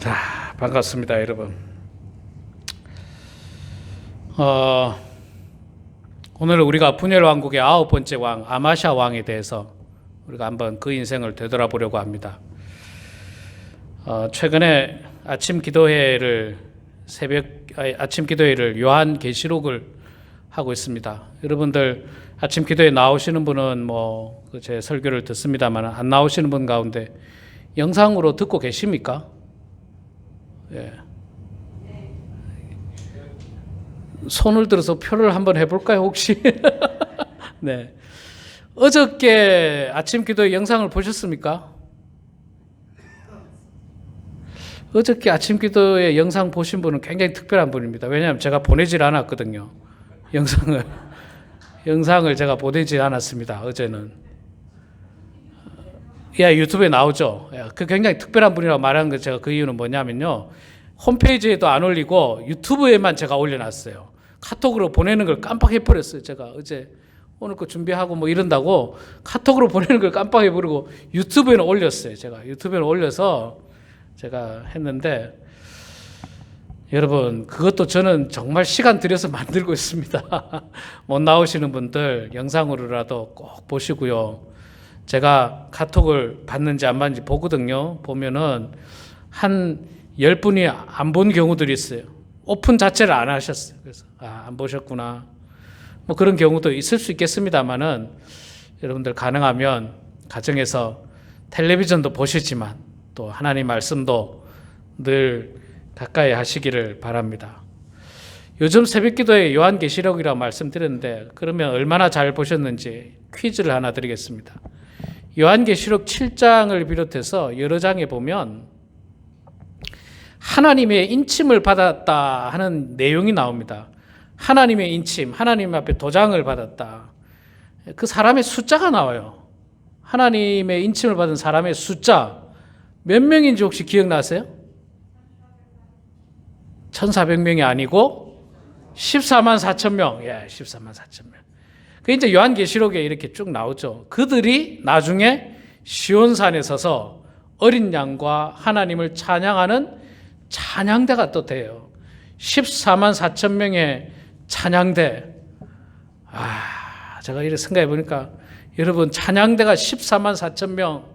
자, 반갑습니다, 여러분. 오늘 우리가 분열 왕국의 9번째 왕 아마샤 왕에 대해서 우리가 한번 그 인생을 되돌아보려고 합니다. 최근에 아침 기도회를 요한계시록을 하고 있습니다. 여러분들 아침 기도회 나오시는 분은 제 설교를 듣습니다만 안 나오시는 분 가운데 영상으로 듣고 계십니까? 예. 손을 들어서 표를 한번 해볼까요, 혹시? 네. 어저께 아침 기도회 영상을 보셨습니까? 어저께 아침 기도회 영상 보신 분은 굉장히 특별한 분입니다. 왜냐하면 제가 보내질 않았거든요. 영상을 제가 보내질 않았습니다. 어제는. 유튜브에 나오죠. 그 굉장히 특별한 분이라고 말하는 거 제가 그 이유는 뭐냐면요. 홈페이지에도 안 올리고 유튜브에만 제가 올려놨어요. 카톡으로 보내는 걸 깜빡해버렸어요. 제가 어제 오늘 거 준비하고 이런다고 카톡으로 보내는 걸 깜빡해버리고 유튜브에는 올렸어요. 제가 유튜브에는 올려서 제가 했는데 여러분 그것도 저는 정말 시간 들여서 만들고 있습니다. 못 나오시는 분들 영상으로라도 꼭 보시고요. 제가 카톡을 받는지 안 받는지 보거든요. 보면은 한 10분이 안 본 경우들이 있어요. 오픈 자체를 안 하셨어요. 그래서 안 보셨구나. 그런 경우도 있을 수 있겠습니다만은 여러분들 가능하면 가정에서 텔레비전도 보시지만 또 하나님 말씀도 늘 가까이 하시기를 바랍니다. 요즘 새벽기도에 요한계시록이라고 말씀드렸는데 그러면 얼마나 잘 보셨는지 퀴즈를 하나 드리겠습니다. 요한계시록 7장을 비롯해서 여러 장에 보면 하나님의 인침을 받았다 하는 내용이 나옵니다. 하나님의 인침, 하나님 앞에 도장을 받았다. 그 사람의 숫자가 나와요. 하나님의 인침을 받은 사람의 숫자 몇 명인지 혹시 기억나세요? 1400명이 아니고 14만 4천 명. 14만 4천 명. 그 이제 요한계시록에 이렇게 쭉 나오죠. 그들이 나중에 시온산에 서서 어린 양과 하나님을 찬양하는 찬양대가 또 돼요. 14만 4천 명의 찬양대. 제가 이렇게 생각해 보니까 여러분 찬양대가 14만 4천 명.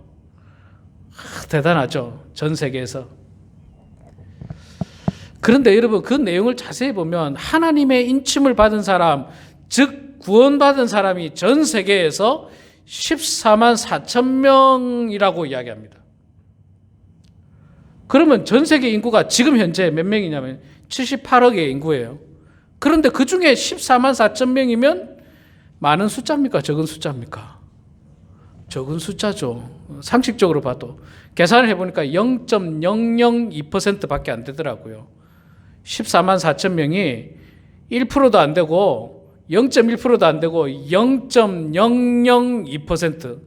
대단하죠. 전 세계에서. 그런데 여러분 그 내용을 자세히 보면 하나님의 인침을 받은 사람, 즉 구원받은 사람이 전 세계에서 14만 4천 명이라고 이야기합니다. 그러면 전 세계 인구가 지금 현재 몇 명이냐면 78억의 인구예요. 그런데 그 중에 14만 4천 명이면 많은 숫자입니까? 적은 숫자입니까? 적은 숫자죠. 상식적으로 봐도. 계산을 해보니까 0.002% 밖에 안 되더라고요. 14만 4천 명이 1%도 안 되고 0.1%도 안 되고 0.002%.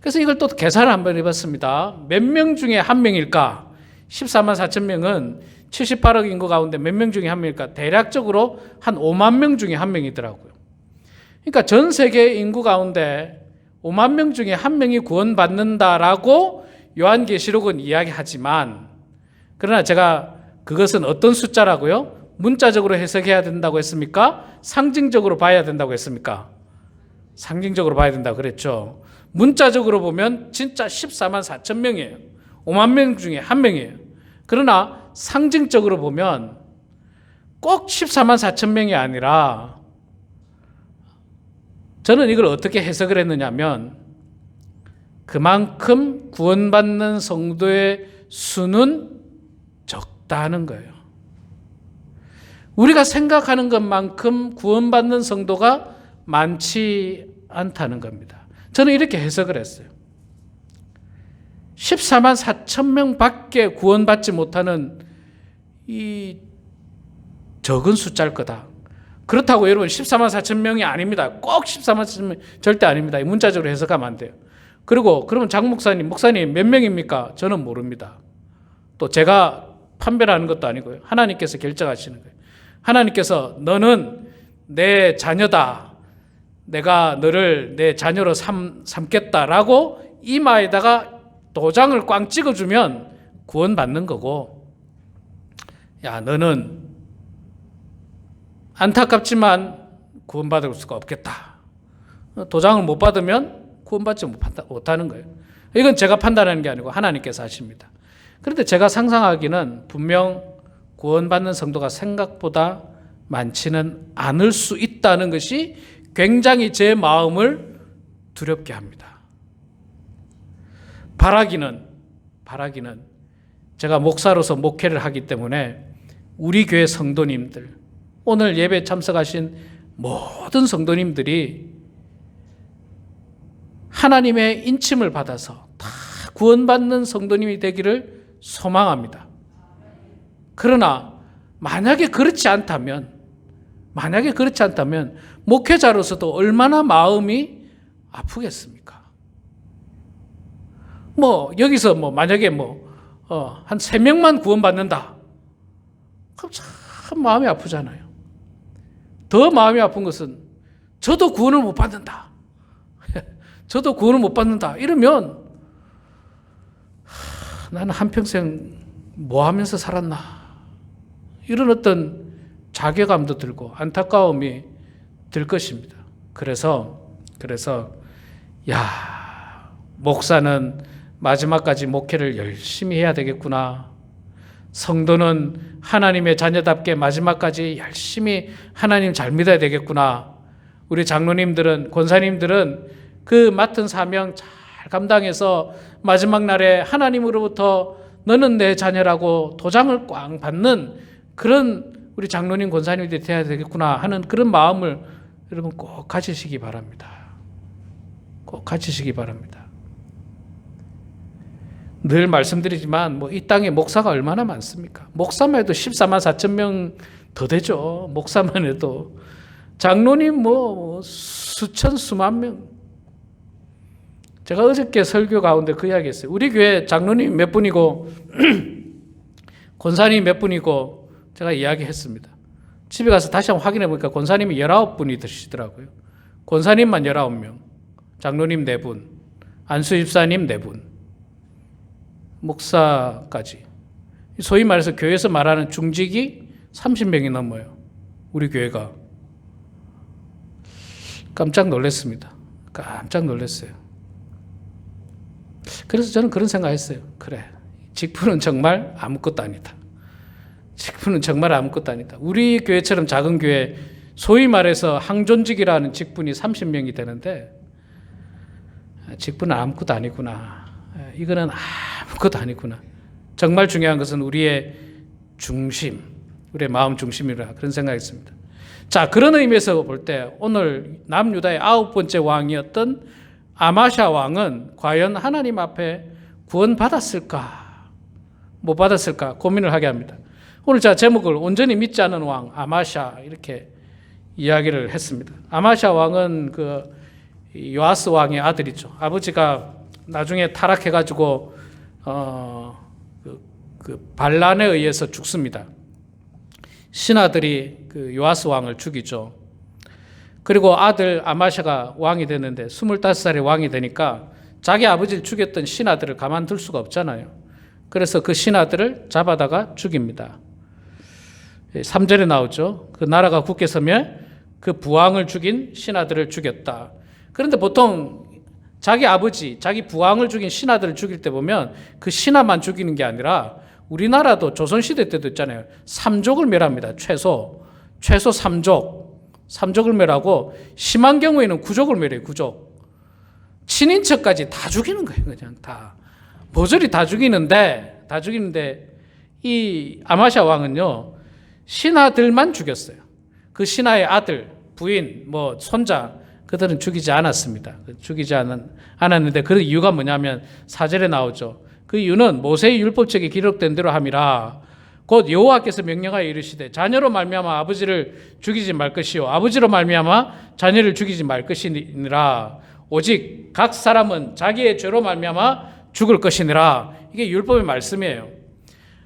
그래서 이걸 또 계산을 한번 해봤습니다. 몇 명 중에 한 명일까? 14만 4천 명은 78억 인구 가운데 몇 명 중에 한 명일까? 대략적으로 한 5만 명 중에 한 명이더라고요. 그러니까 전 세계 인구 가운데 5만 명 중에 한 명이 구원받는다라고 요한계시록은 이야기하지만 그러나 제가 그것은 어떤 숫자라고요? 문자적으로 해석해야 된다고 했습니까? 상징적으로 봐야 된다고 했습니까? 상징적으로 봐야 된다고 그랬죠. 문자적으로 보면 진짜 14만 4천 명이에요. 5만 명 중에 한 명이에요. 그러나 상징적으로 보면 꼭 14만 4천 명이 아니라 저는 이걸 어떻게 해석을 했느냐면 그만큼 구원받는 성도의 수는 적다는 거예요. 우리가 생각하는 것만큼 구원받는 성도가 많지 않다는 겁니다. 저는 이렇게 해석을 했어요. 14만 4천 명 밖에 구원받지 못하는 이 적은 숫자일 거다. 그렇다고 여러분 14만 4천 명이 아닙니다. 꼭 14만 4천 명 절대 아닙니다. 문자적으로 해석하면 안 돼요. 그리고 그러면 장 목사님 몇 명입니까? 저는 모릅니다. 또 제가 판별하는 것도 아니고요. 하나님께서 결정하시는 거예요. 하나님께서 너는 내 자녀다. 내가 너를 내 자녀로 삼겠다라고 이마에다가 도장을 꽝 찍어주면 구원받는 거고, 야, 너는 안타깝지만 구원받을 수가 없겠다. 도장을 못 받으면 구원받지 못하는 거예요. 이건 제가 판단하는 게 아니고 하나님께서 하십니다. 그런데 제가 상상하기는 분명 구원받는 성도가 생각보다 많지는 않을 수 있다는 것이 굉장히 제 마음을 두렵게 합니다. 바라기는 제가 목사로서 목회를 하기 때문에 우리 교회 성도님들, 오늘 예배 참석하신 모든 성도님들이 하나님의 인침을 받아서 다 구원받는 성도님이 되기를 소망합니다. 그러나 만약에 그렇지 않다면 목회자로서도 얼마나 마음이 아프겠습니까? 여기서 만약에 한 3명만 구원받는다. 그럼 참 마음이 아프잖아요. 더 마음이 아픈 것은 저도 구원을 못 받는다. 저도 구원을 못 받는다. 이러면 나는 한평생 뭐 하면서 살았나. 이런 어떤 자괴감도 들고 안타까움이 들 것입니다. 그래서 목사는 마지막까지 목회를 열심히 해야 되겠구나. 성도는 하나님의 자녀답게 마지막까지 열심히 하나님 잘 믿어야 되겠구나. 우리 장로님들은, 권사님들은 그 맡은 사명 잘 감당해서 마지막 날에 하나님으로부터 너는 내 자녀라고 도장을 꽝 받는 그런 우리 장로님, 권사님들이 되어야 되겠구나 하는 그런 마음을 여러분 꼭 가지시기 바랍니다. 꼭 가지시기 바랍니다. 늘 말씀드리지만 이 땅에 목사가 얼마나 많습니까? 목사만 해도 14만 4천 명 더 되죠. 목사만 해도. 장로님 수천 수만 명. 제가 어저께 설교 가운데 그 이야기 했어요. 우리 교회 장로님 몇 분이고 권사님 몇 분이고 제가 이야기했습니다. 집에 가서 다시 한번 확인해 보니까 권사님이 19분이 되시더라고요. 권사님만 19명, 장로님 4분, 안수집사님 4분, 목사까지. 소위 말해서 교회에서 말하는 중직이 30명이 넘어요. 우리 교회가. 깜짝 놀랐습니다. 깜짝 놀랐어요. 그래서 저는 그런 생각했어요. 그래, 직분은 정말 아무것도 아니다. 직분은 정말 아무것도 아니다. 우리 교회처럼 작은 교회, 소위 말해서 항존직이라는 직분이 30명이 되는데 직분은 아무것도 아니구나. 이거는 아무것도 아니구나. 정말 중요한 것은 우리의 중심, 우리의 마음 중심이라 그런 생각했습니다. 자, 그런 의미에서 볼 때 오늘 남유다의 9번째 왕이었던 아마샤 왕은 과연 하나님 앞에 구원받았을까? 못 받았을까? 고민을 하게 합니다. 오늘 제가 제목을 온전히 믿지 않은 왕 아마샤 이렇게 이야기를 했습니다. 아마샤 왕은 그 요아스 왕의 아들이죠. 아버지가 나중에 타락해가지고 그 반란에 의해서 죽습니다. 신하들이 그 요아스 왕을 죽이죠. 그리고 아들 아마샤가 왕이 됐는데 25살에 왕이 되니까 자기 아버지를 죽였던 신하들을 가만둘 수가 없잖아요. 그래서 그 신하들을 잡아다가 죽입니다. 3절에 나오죠. 그 나라가 굳게 서면 그 부왕을 죽인 신하들을 죽였다. 그런데 보통 자기 아버지, 자기 부왕을 죽인 신하들을 죽일 때 보면 그 신하만 죽이는 게 아니라 우리나라도 조선시대 때도 있잖아요. 3족을 멸합니다. 최소 3족을 멸하고 심한 경우에는 9족을 멸해요. 9족. 친인척까지 다 죽이는 거예요. 그냥 다. 모조리 다 죽이는데 이 아마샤 왕은요. 신하들만 죽였어요. 그 신하의 아들, 부인, 손자 그들은 죽이지 않았습니다. 죽이지 않았는데 그 이유가 뭐냐면 4절에 나오죠. 그 이유는 모세의 율법책에 기록된 대로 함이라. 곧 여호와께서 명령하여 이르시되 자녀로 말미암아 아버지를 죽이지 말 것이요 아버지로 말미암아 자녀를 죽이지 말 것이니라. 오직 각 사람은 자기의 죄로 말미암아 죽을 것이니라. 이게 율법의 말씀이에요.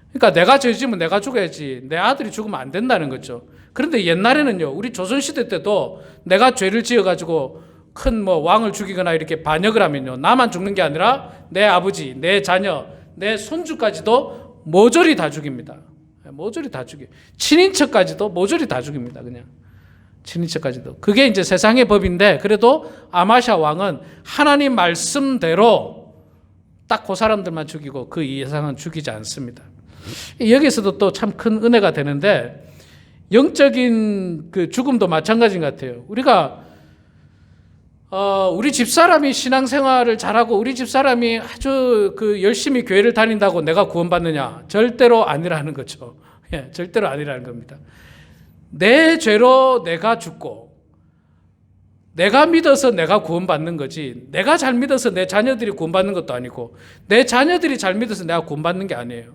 그러니까 내가 죄 지으면 내가 죽어야지 내 아들이 죽으면 안 된다는 거죠. 그런데 옛날에는요, 우리 조선시대 때도 내가 죄를 지어가지고 큰 왕을 죽이거나 이렇게 반역을 하면요, 나만 죽는 게 아니라 내 아버지, 내 자녀, 내 손주까지도 모조리 다 죽입니다. 모조리 다 죽여요. 친인척까지도 모조리 다 죽입니다. 그냥 친인척까지도. 그게 이제 세상의 법인데, 그래도 아마샤 왕은 하나님 말씀대로 딱 그 사람들만 죽이고 그 이상은 죽이지 않습니다. 여기서도 또 참 큰 은혜가 되는데, 영적인 그 죽음도 마찬가지인 것 같아요. 우리가 우리 집사람이 신앙생활을 잘하고 우리 집사람이 아주 그 열심히 교회를 다닌다고 내가 구원받느냐? 절대로 아니라는 거죠. 예, 절대로 아니라는 겁니다. 내 죄로 내가 죽고 내가 믿어서 내가 구원받는 거지, 내가 잘 믿어서 내 자녀들이 구원받는 것도 아니고 내 자녀들이 잘 믿어서 내가 구원받는 게 아니에요.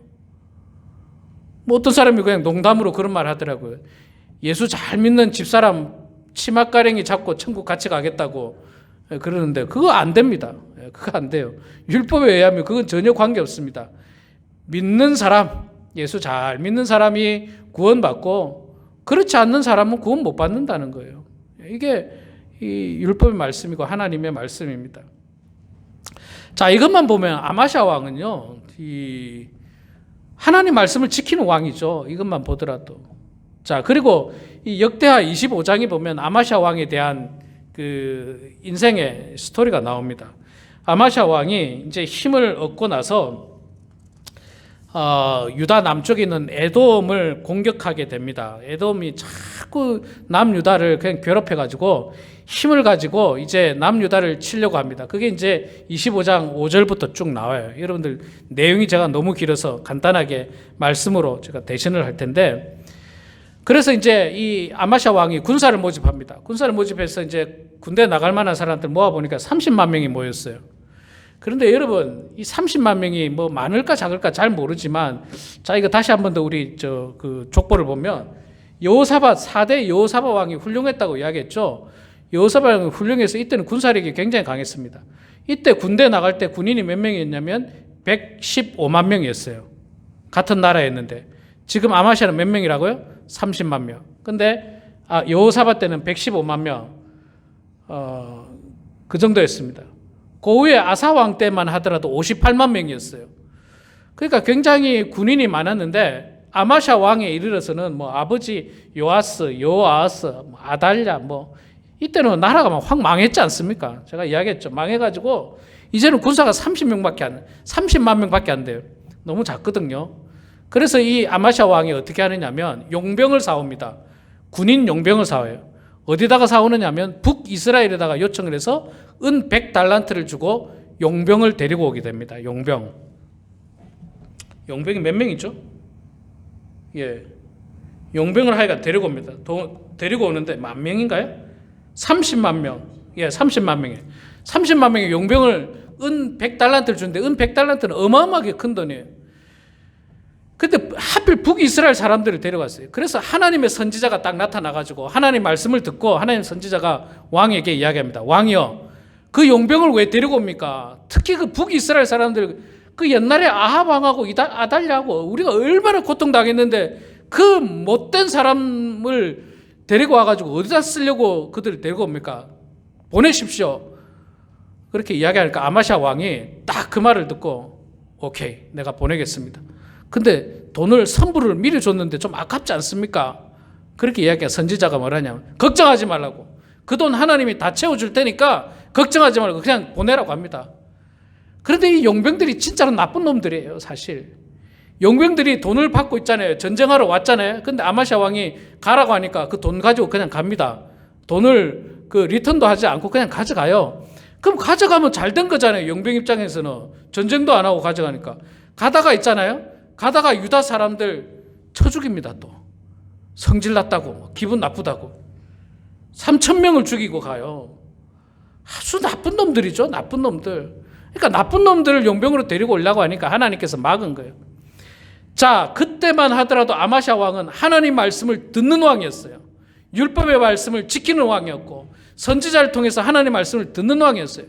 뭐 어떤 사람이 그냥 농담으로 그런 말 하더라고요. 예수 잘 믿는 집사람 치맛가랭이 잡고 천국 같이 가겠다고 그러는데 그거 안 됩니다. 그거 안 돼요. 율법에 의하면 그건 전혀 관계없습니다. 믿는 사람, 예수 잘 믿는 사람이 구원받고 그렇지 않는 사람은 구원 못 받는다는 거예요. 이게 이 율법의 말씀이고 하나님의 말씀입니다. 자, 이것만 보면 아마샤 왕은요, 이 하나님 말씀을 지키는 왕이죠. 이것만 보더라도. 자, 그리고 이 역대하 25장에 보면 아마샤 왕에 대한 그 인생의 스토리가 나옵니다. 아마샤 왕이 이제 힘을 얻고 나서 유다 남쪽에 있는 에돔을 공격하게 됩니다. 에돔이 자꾸 남유다를 그냥 괴롭혀가지고 힘을 가지고 이제 남유다를 치려고 합니다. 그게 이제 25장 5절부터 쭉 나와요. 여러분들 내용이 제가 너무 길어서 간단하게 말씀으로 제가 대신을 할 텐데, 그래서 이제 이 아마샤 왕이 군사를 모집합니다. 군사를 모집해서 이제 군대 나갈 만한 사람들 모아보니까 30만 명이 모였어요. 그런데 여러분, 이 30만 명이 뭐 많을까 작을까 잘 모르지만, 자, 이거 다시 한 번 더 우리 그 족보를 보면 여호사밧 4대 여호사밧 왕이 훌륭했다고 이야기했죠. 여호사밧 왕이 훌륭해서 이때는 군사력이 굉장히 강했습니다. 이때 군대 나갈 때 군인이 몇 명이었냐면 115만 명이었어요. 같은 나라였는데. 지금 아마샤는 몇 명이라고요? 30만 명. 근데 여호사밧 때는 115만 명. 그 정도였습니다. 그 후에 아사왕 때만 하더라도 58만 명이었어요. 그러니까 굉장히 군인이 많았는데, 아마샤 왕에 이르러서는 뭐 아버지 요아스, 뭐 아달랴, 뭐 이때는 나라가 막 확 망했지 않습니까? 제가 이야기했죠. 망해가지고 이제는 군사가 30만 명밖에 안 돼요. 너무 작거든요. 그래서 이 아마샤 왕이 어떻게 하느냐면 용병을 사옵니다. 군인 용병을 사와요. 어디다가 사오느냐면 북이스라엘에다가 요청을 해서 은 100달란트를 주고 용병을 데리고 오게 됩니다. 용병이 몇 명이죠? 예. 용병을 하여간 데리고 옵니다. 데리고 오는데 만 명인가요? 30만 명. 예, 30만 명이에요. 30만 명의 용병을 은 100달란트를 주는데, 은 100달란트는 어마어마하게 큰 돈이에요. 근데 하필 북이스라엘 사람들을 데려갔어요. 그래서 하나님의 선지자가 딱 나타나가지고 하나님 말씀을 듣고 하나님 선지자가 왕에게 이야기합니다. 왕이여, 그 용병을 왜 데리고 옵니까? 특히 그 북이스라엘 사람들, 그 옛날에 아합 왕하고 아달랴하고 우리가 얼마나 고통당했는데 그 못된 사람을 데리고 와가지고 어디다 쓰려고 그들을 데리고 옵니까? 보내십시오. 그렇게 이야기하니까 아마샤 왕이 딱 그 말을 듣고 오케이, 내가 보내겠습니다. 근데 돈을 선불을 미리 줬는데 좀 아깝지 않습니까? 그렇게 이야기해. 선지자가 뭐라냐면 걱정하지 말라고. 그 돈 하나님이 다 채워줄 테니까 걱정하지 말고 그냥 보내라고 합니다. 그런데 이 용병들이 진짜로 나쁜 놈들이에요. 사실 용병들이 돈을 받고 있잖아요. 전쟁하러 왔잖아요. 근데 아마샤 왕이 가라고 하니까 그 돈 가지고 그냥 갑니다. 돈을 그 리턴도 하지 않고 그냥 가져가요. 그럼 가져가면 잘 된 거잖아요. 용병 입장에서는 전쟁도 안 하고 가져가니까. 가다가 있잖아요. 가다가 유다 사람들 쳐 죽입니다. 또 성질 났다고, 기분 나쁘다고 3,000명을 죽이고 가요. 아주 나쁜 놈들이죠. 나쁜 놈들. 그러니까 나쁜 놈들을 용병으로 데리고 오려고 하니까 하나님께서 막은 거예요. 자, 그때만 하더라도 아마샤 왕은 하나님 말씀을 듣는 왕이었어요. 율법의 말씀을 지키는 왕이었고 선지자를 통해서 하나님 말씀을 듣는 왕이었어요.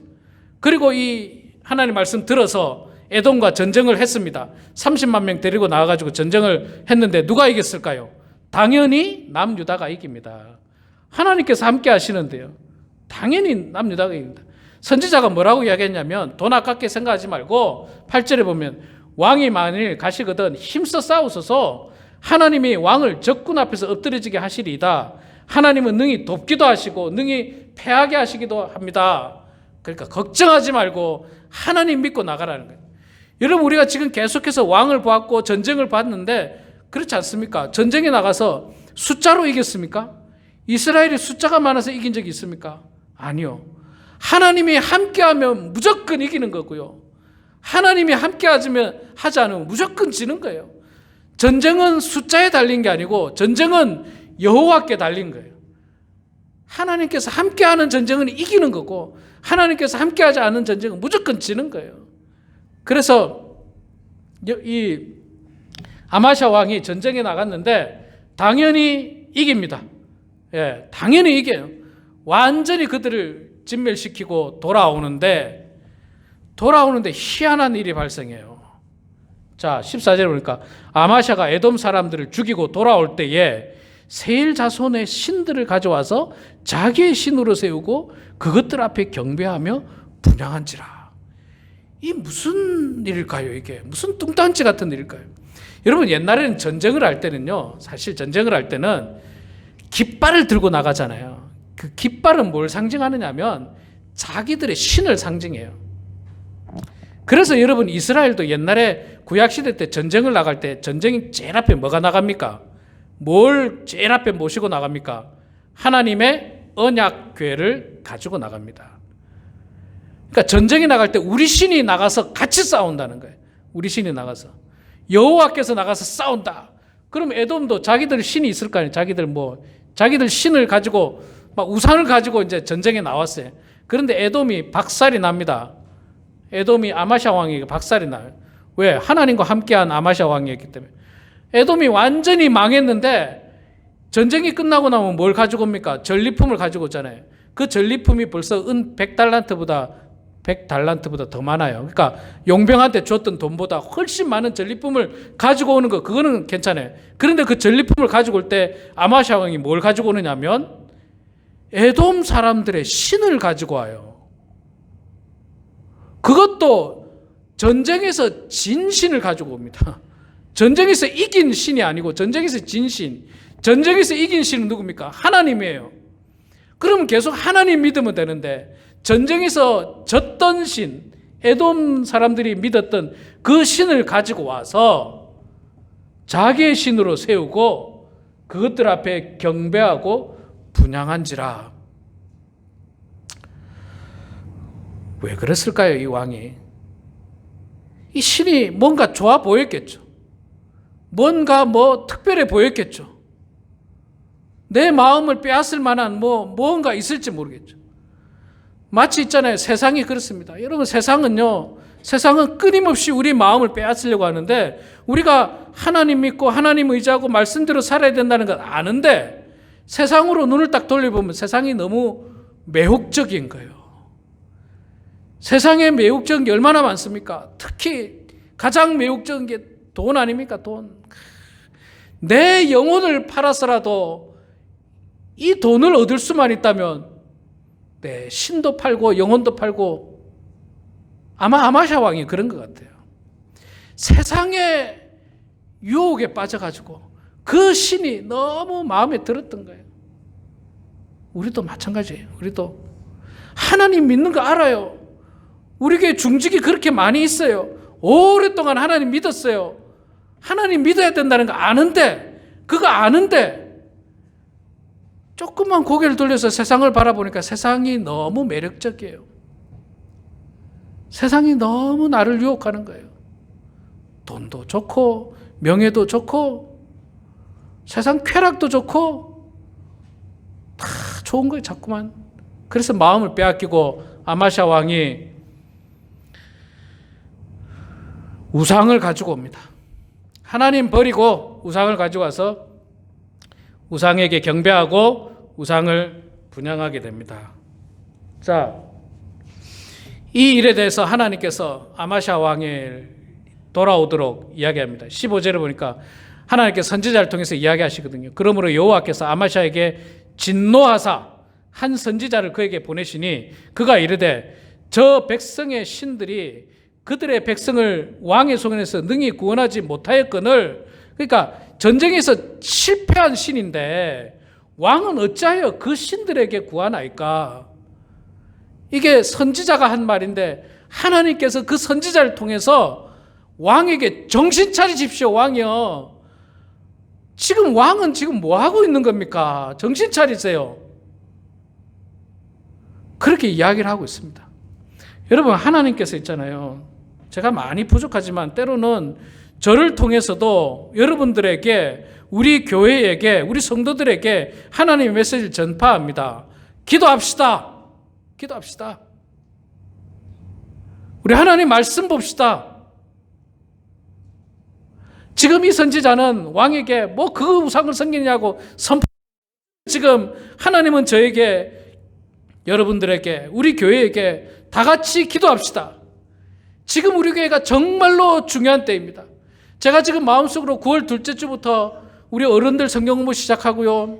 그리고 이 하나님 말씀 들어서 에돔과 전쟁을 했습니다. 30만 명 데리고 나와가지고 전쟁을 했는데 누가 이겼을까요? 당연히 남유다가 이깁니다. 하나님께서 함께 하시는데요. 당연히 남유다가 이깁니다. 선지자가 뭐라고 이야기했냐면 돈 아깝게 생각하지 말고 8절에 보면 왕이 만일 가시거든 힘써 싸우소서. 하나님이 왕을 적군 앞에서 엎드려지게 하시리이다. 하나님은 능히 돕기도 하시고 능히 패하게 하시기도 합니다. 그러니까 걱정하지 말고 하나님 믿고 나가라는 거예요. 여러분, 우리가 지금 계속해서 왕을 보았고 전쟁을 봤는데 그렇지 않습니까? 전쟁에 나가서 숫자로 이겼습니까? 이스라엘이 숫자가 많아서 이긴 적이 있습니까? 아니요. 하나님이 함께하면 무조건 이기는 거고요. 하나님이 함께하지 않으면 무조건 지는 거예요. 전쟁은 숫자에 달린 게 아니고 전쟁은 여호와께 달린 거예요. 하나님께서 함께하는 전쟁은 이기는 거고 하나님께서 함께하지 않은 전쟁은 무조건 지는 거예요. 그래서 이 아마샤 왕이 전쟁에 나갔는데 당연히 이깁니다. 예, 당연히 이겨요. 완전히 그들을 진멸시키고 돌아오는데 희한한 일이 발생해요. 자, 14절에 보니까 아마샤가 에돔 사람들을 죽이고 돌아올 때에 세일 자손의 신들을 가져와서 자기의 신으로 세우고 그것들 앞에 경배하며 분향한지라. 이 무슨 일일까요? 이게 무슨 뚱딴지 같은 일일까요? 여러분, 옛날에는 전쟁을 할 때는요, 사실 전쟁을 할 때는 깃발을 들고 나가잖아요. 그 깃발은 뭘 상징하느냐면 자기들의 신을 상징해요. 그래서 여러분, 이스라엘도 옛날에 구약시대 때 전쟁을 나갈 때 전쟁이 제일 앞에 뭐가 나갑니까? 뭘 제일 앞에 모시고 나갑니까? 하나님의 언약궤를 가지고 나갑니다. 그러니까 전쟁에 나갈 때 우리 신이 나가서 같이 싸운다는 거예요. 우리 신이 나가서 여호와께서 나가서 싸운다. 그럼 에돔도 자기들 신이 있을 거 아니에요. 자기들 신을 가지고 막 우상을 가지고 이제 전쟁에 나왔어요. 그런데 에돔이 박살이 납니다. 에돔이 아마샤 왕에게 박살이 나요. 왜? 하나님과 함께한 아마샤 왕이었기 때문에. 에돔이 완전히 망했는데 전쟁이 끝나고 나면 뭘 가지고 옵니까? 전리품을 가지고 오잖아요. 그 전리품이 벌써 은 100달란트보다 더 많아요. 그러니까 용병한테 줬던 돈보다 훨씬 많은 전리품을 가지고 오는 거, 그거는 괜찮아요. 그런데 그 전리품을 가지고 올 때 아마샤 왕이 뭘 가지고 오느냐면 에돔 사람들의 신을 가지고 와요. 그것도 전쟁에서 진 신을 가지고 옵니다. 전쟁에서 이긴 신이 아니고 전쟁에서 진 신. 전쟁에서 이긴 신은 누굽니까? 하나님이에요. 그러면 계속 하나님 믿으면 되는데 전쟁에서 졌던 신, 에돔 사람들이 믿었던 그 신을 가지고 와서 자기의 신으로 세우고 그것들 앞에 경배하고 분향한지라. 왜 그랬을까요, 이 왕이? 이 신이 뭔가 좋아 보였겠죠. 뭔가 특별해 보였겠죠. 내 마음을 빼앗을 만한 뭔가 있을지 모르겠죠. 마치 있잖아요. 세상이 그렇습니다. 여러분, 세상은 끊임없이 우리 마음을 빼앗으려고 하는데 우리가 하나님 믿고 하나님 의지하고 말씀대로 살아야 된다는 걸 아는데 세상으로 눈을 딱 돌려보면 세상이 너무 매혹적인 거예요. 세상에 매혹적인 게 얼마나 많습니까? 특히 가장 매혹적인 게 돈 아닙니까? 돈. 내 영혼을 팔아서라도 이 돈을 얻을 수만 있다면 내 신도 팔고 영혼도 팔고, 아마 아마샤 왕이 그런 것 같아요. 세상의 유혹에 빠져가지고 그 신이 너무 마음에 들었던 거예요. 우리도 마찬가지예요. 우리도 하나님 믿는 거 알아요. 우리 교회 중직이 그렇게 많이 있어요. 오랫동안 하나님 믿었어요. 하나님 믿어야 된다는 거 아는데, 그거 아는데 조금만 고개를 돌려서 세상을 바라보니까 세상이 너무 매력적이에요. 세상이 너무 나를 유혹하는 거예요. 돈도 좋고 명예도 좋고 세상 쾌락도 좋고 다 좋은 거예요, 자꾸만. 그래서 마음을 빼앗기고 아마샤 왕이 우상을 가지고 옵니다. 하나님 버리고 우상을 가지고 와서 우상에게 경배하고 우상을 분향하게 됩니다. 자, 이 일에 대해서 하나님께서 아마샤 왕이 돌아오도록 이야기합니다. 15절을 보니까 하나님께서 선지자를 통해서 이야기하시거든요. 그러므로 여호와께서 아마샤에게 진노하사 한 선지자를 그에게 보내시니 그가 이르되 저 백성의 신들이 그들의 백성을 왕의 손에서 능히 구원하지 못하였거늘. 그러니까 전쟁에서 실패한 신인데 왕은 어찌하여 그 신들에게 구하나이까? 이게 선지자가 한 말인데 하나님께서 그 선지자를 통해서 왕에게 정신 차리십시오. 왕이요, 지금 왕은 지금 뭐 하고 있는 겁니까? 정신 차리세요. 그렇게 이야기를 하고 있습니다. 여러분, 하나님께서 있잖아요, 제가 많이 부족하지만 때로는 저를 통해서도 여러분들에게, 우리 교회에게, 우리 성도들에게 하나님의 메시지를 전파합니다. 기도합시다. 기도합시다. 우리 하나님 말씀 봅시다. 지금 이 선지자는 왕에게 뭐 그 우상을 섬기냐고 선포. 지금 하나님은 저에게, 여러분들에게, 우리 교회에게 다 같이 기도합시다. 지금 우리 교회가 정말로 중요한 때입니다. 제가 지금 마음속으로 9월 둘째 주부터 우리 어른들 성경 공부 시작하고요,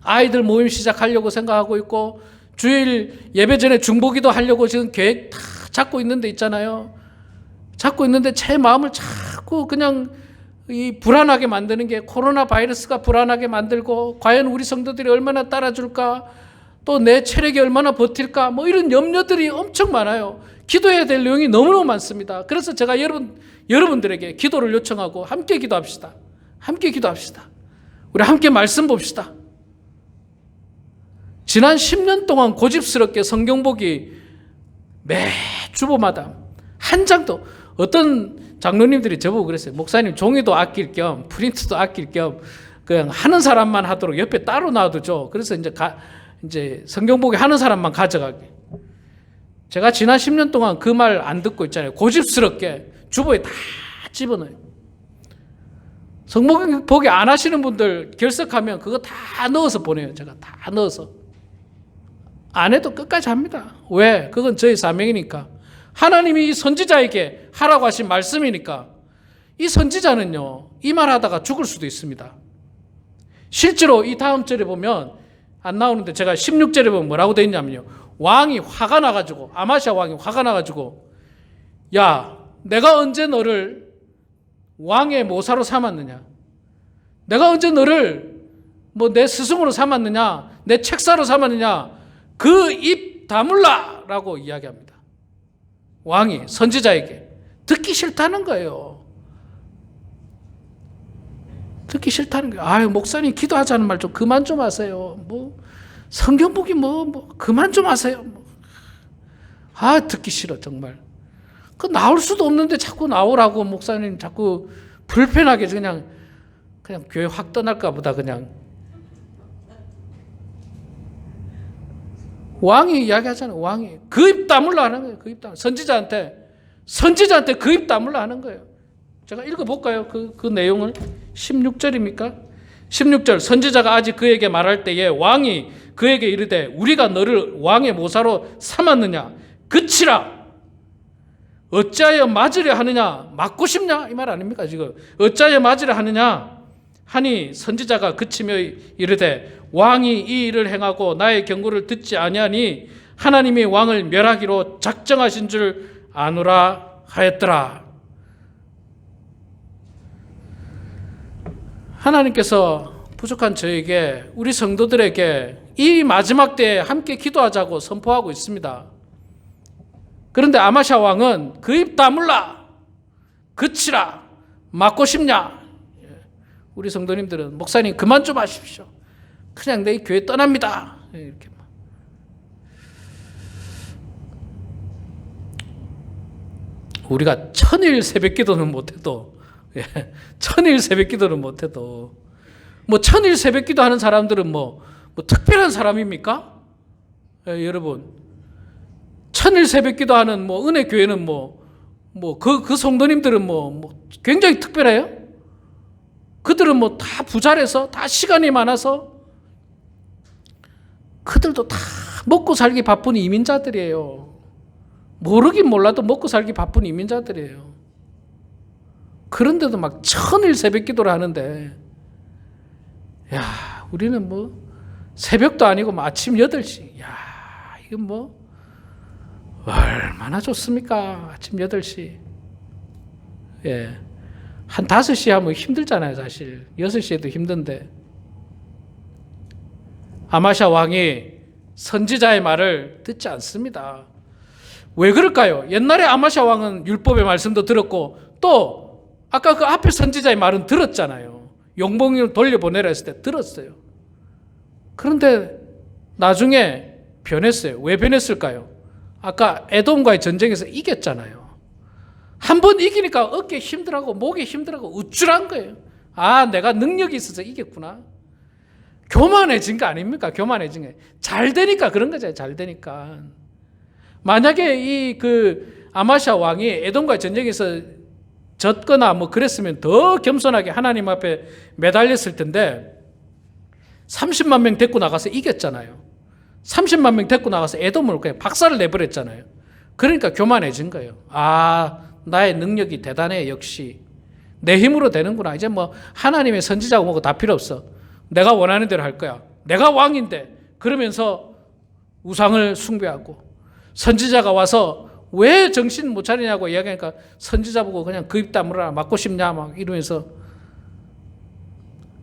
아이들 모임 시작하려고 생각하고 있고, 주일 예배 전에 중보기도 하려고 지금 계획 다 잡고 있는데 있잖아요. 잡고 있는데 제 마음을 자꾸 그냥 이 불안하게 만드는 게, 코로나 바이러스가 불안하게 만들고, 과연 우리 성도들이 얼마나 따라줄까, 또 내 체력이 얼마나 버틸까, 뭐 이런 염려들이 엄청 많아요. 기도해야 될 내용이 너무너무 많습니다. 그래서 제가 여러분들에게 기도를 요청하고 함께 기도합시다. 함께 기도합시다. 우리 함께 말씀 봅시다. 지난 10년 동안 고집스럽게 성경 보기 매 주보마다 한 장도, 어떤 장로님들이 저보고 그랬어요. 목사님, 종이도 아낄 겸 프린트도 아낄 겸 그냥 하는 사람만 하도록 옆에 따로 놔두죠. 그래서 이제 성경 보기 하는 사람만 가져가게. 제가 지난 10년 동안 그 말 안 듣고 있잖아요. 고집스럽게 주보에 다 집어넣어요. 성경 보기 안 하시는 분들 결석하면 그거 다 넣어서 보내요. 제가 다 넣어서. 안 해도 끝까지 합니다. 왜? 그건 저의 사명이니까. 하나님이 이 선지자에게 하라고 하신 말씀이니까. 이 선지자는요, 이 말 하다가 죽을 수도 있습니다. 실제로 이 다음 절에 보면 안 나오는데, 제가 16절에 보면 뭐라고 되어 있냐면요, 왕이 화가 나가지고, 아마시아 왕이 화가 나가지고, 야, 내가 언제 너를 왕의 모사로 삼았느냐? 내가 언제 너를 뭐 내 스승으로 삼았느냐? 내 책사로 삼았느냐? 그 입 다물라! 라고 이야기합니다. 왕이 선지자에게. 듣기 싫다는 거예요. 듣기 싫다는 거예요. 아유, 목사님 기도하자는 말 좀 그만 좀 하세요. 뭐 성경 보기 뭐 그만 좀 하세요. 아, 듣기 싫어 정말. 그 나올 수도 없는데 자꾸 나오라고, 목사님 자꾸 불편하게 그냥 교회 확 떠날까 보다. 그냥 왕이 이야기하잖아요. 왕이 그 입 다물라 하는 거예요. 그 입 다물라. 선지자한테 그 입 다물라 하는 거예요. 제가 읽어볼까요? 그 내용을. 16절입니까? 16절. 선지자가 아직 그에게 말할 때에 왕이 그에게 이르되, 우리가 너를 왕의 모사로 삼았느냐? 그치라. 어찌하여 맞으려 하느냐? 맞고 싶냐? 이 말 아닙니까 지금? 어찌하여 맞으려 하느냐? 하니 선지자가 그치며 이르되, 왕이 이 일을 행하고 나의 경고를 듣지 아니하니 하나님이 왕을 멸하기로 작정하신 줄 아노라 하였더라. 하나님께서 부족한 저에게, 우리 성도들에게 이 마지막 때에 함께 기도하자고 선포하고 있습니다. 그런데 아마샤 왕은 그 입 다물라, 그치라, 맞고 싶냐? 우리 성도님들은, 목사님 그만 좀 하십시오. 그냥 내 교회 떠납니다. 이렇게. 우리가 천일 새벽 기도는 못해도, 천일 새벽 기도는 못해도, 뭐 천일 새벽 기도 하는 사람들은 뭐 특별한 사람입니까? 여러분, 천일 새벽 기도 하는 뭐 은혜 교회는 그 성도님들은 굉장히 특별해요? 그들은 다 부자라서, 다 시간이 많아서, 그들도 다 먹고 살기 바쁜 이민자들이에요. 모르긴 몰라도 먹고 살기 바쁜 이민자들이에요. 그런데도 천일 새벽 기도를 하는데, 야, 우리는 새벽도 아니고 아침 8시. 야, 이건 얼마나 좋습니까? 아침 8시. 예. 한 5시 하면 힘들잖아요, 사실. 6시에도 힘든데. 아마샤 왕이 선지자의 말을 듣지 않습니다. 왜 그럴까요? 옛날에 아마샤 왕은 율법의 말씀도 들었고 또 아까 그 앞에 선지자의 말은 들었잖아요. 용봉을 돌려보내라 했을 때 들었어요. 그런데 나중에 변했어요. 왜 변했을까요? 아까 에돔과의 전쟁에서 이겼잖아요. 한 번 이기니까 어깨 힘들하고 목에 힘들하고 우쭐한 거예요. 아, 내가 능력이 있어서 이겼구나. 교만해진 거 아닙니까? 교만해진 거. 잘 되니까 그런 거잖아요. 잘 되니까. 만약에 이 아마샤 왕이 에돔과의 전쟁에서 졌거나 뭐 그랬으면 더 겸손하게 하나님 앞에 매달렸을 텐데 30만 명 데리고 나가서 이겼잖아요. 30만 명 데리고 나가서 에돔을 그냥 박살을 내버렸잖아요. 그러니까 교만해진 거예요. 아, 나의 능력이 대단해. 역시 내 힘으로 되는구나. 이제 뭐 하나님의 선지자고 뭐고 다 필요 없어. 내가 원하는 대로 할 거야. 내가 왕인데. 그러면서 우상을 숭배하고 선지자가 와서 왜 정신 못 차리냐고 이야기하니까 선지자 보고 그냥 그 입 다물어라. 맞고 싶냐 막 이러면서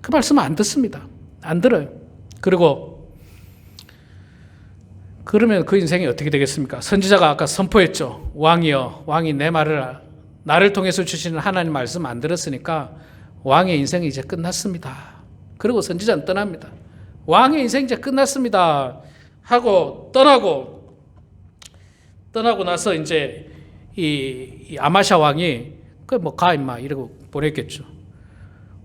그 말씀 안 듣습니다. 안 들어요. 그리고 그러면 그 인생이 어떻게 되겠습니까? 선지자가 아까 선포했죠. 왕이여, 왕이 내 말을 나를 통해서 주시는 하나님 말씀 안 들었으니까 왕의 인생이 이제 끝났습니다. 그리고 선지자는 떠납니다. 왕의 인생 이제 끝났습니다 하고 떠나고 나서 이제 이 아마샤 왕이 가 임마 이러고 보냈겠죠.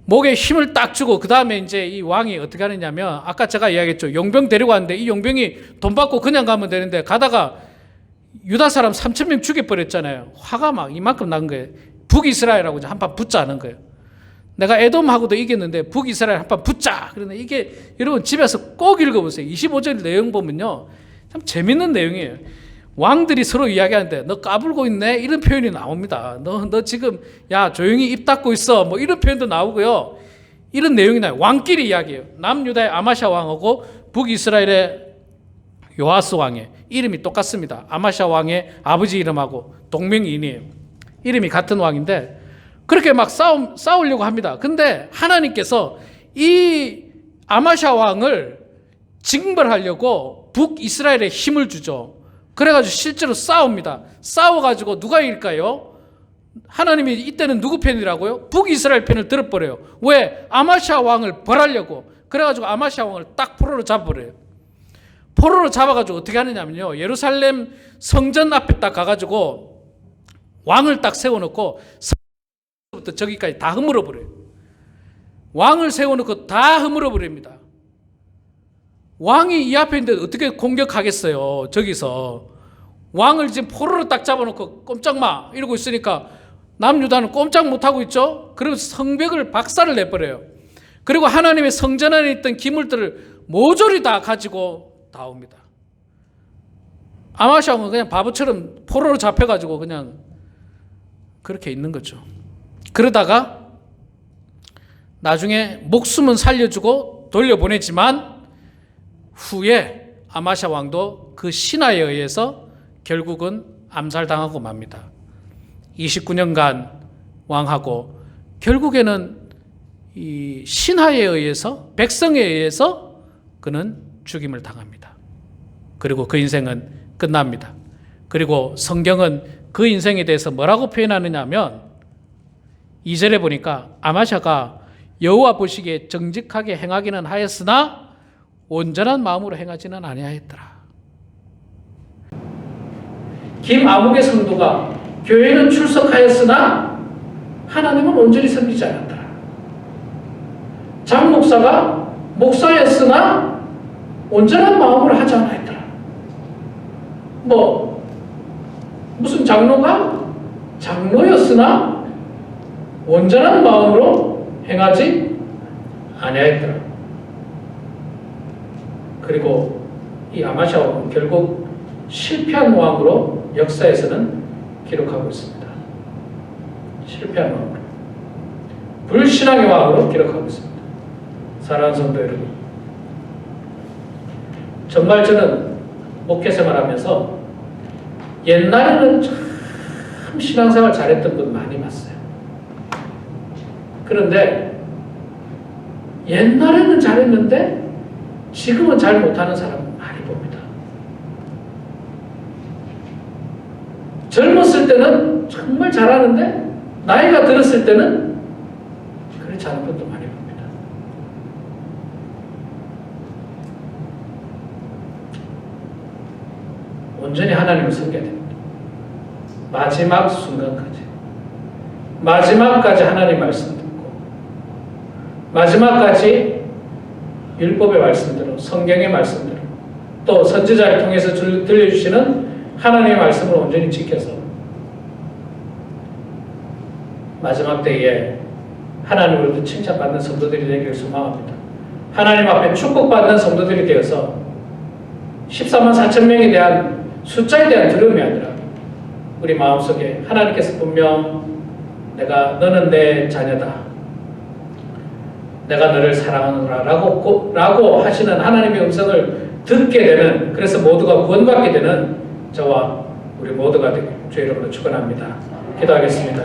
목에 힘을 딱 주고 그 다음에 이제 이 왕이 어떻게 하느냐면 아까 제가 이야기했죠. 용병 데리고 왔는데 이 용병이 돈 받고 그냥 가면 되는데 가다가 유다 사람 3,000명 죽여버렸잖아요. 화가 막 이만큼 난 거예요. 북이스라엘하고 한판 붙자 하는 거예요. 내가 에돔하고도 이겼는데 북이스라엘 한판 붙자. 그런데 이게 여러분 집에서 꼭 읽어보세요. 25절 내용 보면요. 참 재밌는 내용이에요. 왕들이 서로 이야기하는데 너 까불고 있네? 이런 표현이 나옵니다. 너 지금 야 조용히 입 닫고 있어. 뭐 이런 표현도 나오고요. 이런 내용이 나요. 왕끼리 이야기해요. 남유다의 아마샤 왕하고 북이스라엘의 요아스 왕의 이름이 똑같습니다. 아마샤 왕의 아버지 이름하고 동명이인이에요. 이름이 같은 왕인데 그렇게 막 싸우려고 합니다. 근데 하나님께서 이 아마샤 왕을 징벌하려고 북이스라엘에 힘을 주죠. 그래가지고 실제로 싸웁니다. 싸워가지고 누가 이길까요? 하나님이 이때는 누구 편이라고요? 북이스라엘 편을 들어버려요. 왜? 아마샤 왕을 벌하려고. 그래가지고 아마샤 왕을 딱 포로로 잡아버려요. 포로로 잡아가지고 어떻게 하느냐면요. 예루살렘 성전 앞에 딱 가가지고 왕을 딱 세워놓고 성전부터 저기까지 다 허물어버려요. 왕을 세워놓고 다 허물어버립니다. 왕이 이 앞에 있는데 어떻게 공격하겠어요? 저기서 왕을 지금 포로로 딱 잡아놓고 꼼짝 마 이러고 있으니까 남유다는 꼼짝 못하고 있죠. 그러면서 성벽을 박살을 내버려요. 그리고 하나님의 성전 안에 있던 기물들을 모조리 다 가지고 다 옵니다. 아마샤 왕은 그냥 바보처럼 포로로 잡혀가지고 그냥 그렇게 있는 거죠. 그러다가 나중에 목숨은 살려주고 돌려보내지만 후에 아마샤 왕도 그 신하에 의해서 결국은 암살당하고 맙니다. 29년간 왕하고 결국에는 이 신하에 의해서 백성에 의해서 그는 죽임을 당합니다. 그리고 그 인생은 끝납니다. 그리고 성경은 그 인생에 대해서 뭐라고 표현하느냐 하면 2절에 보니까 아마샤가 여호와 보시기에 정직하게 행하기는 하였으나 온전한 마음으로 행하지는 아니하였더라. 김아국의 성도가 교회는 출석하였으나 하나님은 온전히 섬기지 않았더라. 장 목사가 목사였으나 온전한 마음으로 하지 않았더라. 무슨 장로가 장로였으나 온전한 마음으로 행하지 아니하였더라. 그리고 이 아마샤 왕은 결국 실패한 왕으로 역사에서는 기록하고 있습니다. 실패한 왕으로. 불신앙의 왕으로 기록하고 있습니다. 사랑하는 성도 여러분, 정말 저는 목회 생활하면서 옛날에는 참 신앙생활 잘했던 분 많이 봤어요. 그런데 옛날에는 잘했는데 지금은 잘 못하는 사람 많이 봅니다. 젊었을 때는 정말 잘하는데 나이가 들었을 때는 그렇지 않은 분도 많이 봅니다. 온전히 하나님을 섬겨야 됩니다. 마지막 순간까지. 마지막까지 하나님 말씀 듣고 마지막까지 율법의 말씀대로 성경의 말씀대로 또 선지자를 통해서 들려주시는 하나님의 말씀을 온전히 지켜서 마지막 때에 하나님으로부터 칭찬받는 성도들이 되기를 소망합니다. 하나님 앞에 축복받는 성도들이 되어서 14만 4천 명에 대한 숫자에 대한 두려움이 아니라 우리 마음속에 하나님께서 분명 너는 내 자녀다. 내가 너를 사랑하노라 라고 하시는 하나님의 음성을 듣게 되는, 그래서 모두가 구원받게 되는 저와 우리 모두가 되길 주의 이름으로 축원합니다. 기도하겠습니다.